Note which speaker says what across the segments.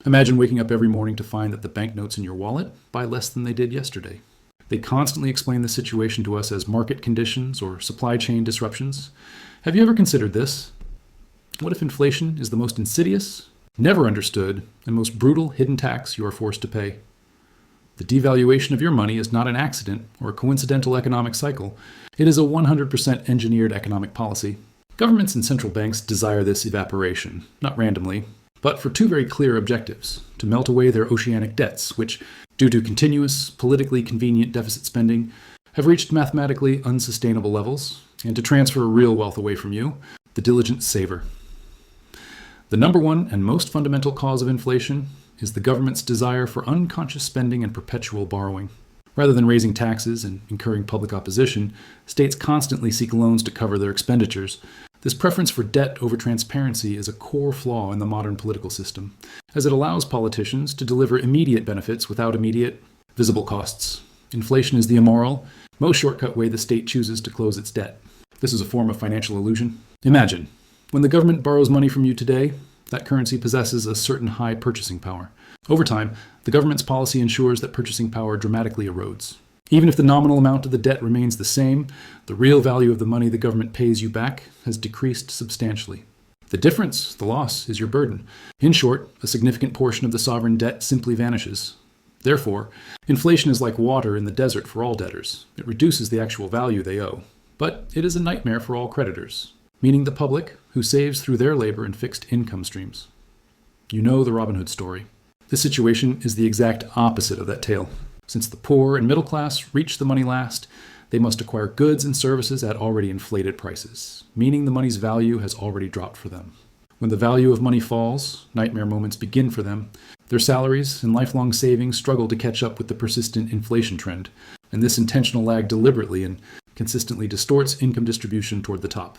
Speaker 1: Imagine waking up every morning to find that the banknotes in your wallet buy less than they did yesterday. They constantly explain the situation to us as market conditions or supply chain disruptions. Have you ever considered this? What if inflation is the most insidious, never understood, and most brutal hidden tax you are forced to pay? The devaluation of your money is not an accident or a coincidental economic cycle. It is a 100% engineered economic policy. Governments and central banks desire this evaporation, not randomly, but for two very clear objectives: to melt away their oceanic debts, which, due to continuous, politically convenient deficit spending, have reached mathematically unsustainable levels, and to transfer real wealth away from you, the diligent saver. The number one and most fundamental cause of inflation is the government's desire for unconscious spending and perpetual borrowing. Rather than raising taxes and incurring public opposition, states constantly seek loans to cover their expenditures. This preference for debt over transparency is a core flaw in the modern political system, as it allows politicians to deliver immediate benefits without immediate, visible costs. Inflation is the immoral, most shortcut way the state chooses to close its debt. This is a form of financial illusion. Imagine, when the government borrows money from you today, that currency possesses a certain high purchasing power. Over time, the government's policy ensures that purchasing power dramatically erodes. Even if the nominal amount of the debt remains the same, the real value of the money the government pays you back has decreased substantially. The difference, the loss, is your burden. In short, a significant portion of the sovereign debt simply vanishes. Therefore, inflation is like water in the desert for all debtors. It reduces the actual value they owe. But it is a nightmare for all creditors, meaning the public, who saves through their labor and fixed income streams. You know the Robin Hood story. This situation is the exact opposite of that tale. Since the poor and middle class reach the money last, they must acquire goods and services at already inflated prices, meaning the money's value has already dropped for them. When the value of money falls, nightmare moments begin for them. Their salaries and lifelong savings struggle to catch up with the persistent inflation trend, and this intentional lag deliberately and consistently distorts income distribution toward the top.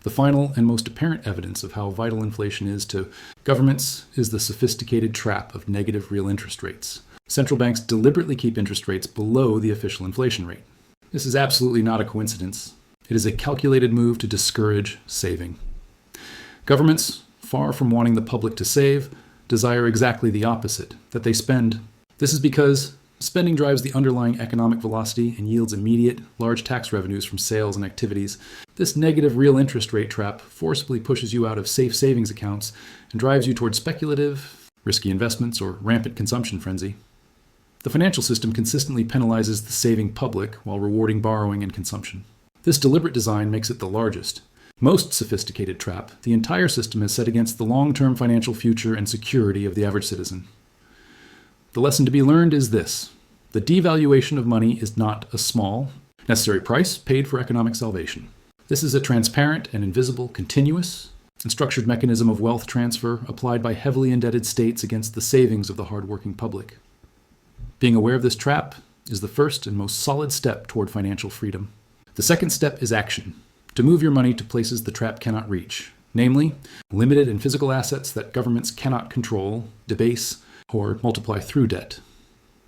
Speaker 1: The final and most apparent evidence of how vital inflation is to governments is the sophisticated trap of negative real interest rates. Central banks deliberately keep interest rates below the official inflation rate. This is absolutely not a coincidence. It is a calculated move to discourage saving. Governments, far from wanting the public to save, desire exactly the opposite, that they spend. This is because spending drives the underlying economic velocity and yields immediate, large tax revenues from sales and activities. This negative real interest rate trap forcibly pushes you out of safe savings accounts and drives you toward speculative, risky investments or rampant consumption frenzy. The financial system consistently penalizes the saving public while rewarding borrowing and consumption. This deliberate design makes it the largest, most sophisticated trap the entire system has set against the long-term financial future and security of the average citizen. The lesson to be learned is this: the devaluation of money is not a small, necessary price paid for economic salvation. This is a transparent and invisible, continuous, and structured mechanism of wealth transfer applied by heavily indebted states against the savings of the hardworking public. Being aware of this trap is the first and most solid step toward financial freedom. The second step is action, to move your money to places the trap cannot reach, namely, limited and physical assets that governments cannot control, debase, or multiply through debt.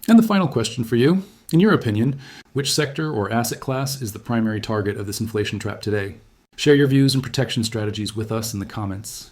Speaker 1: And the final question for you: in your opinion, which sector or asset class is the primary target of this inflation trap today? Share your views and protection strategies with us in the comments.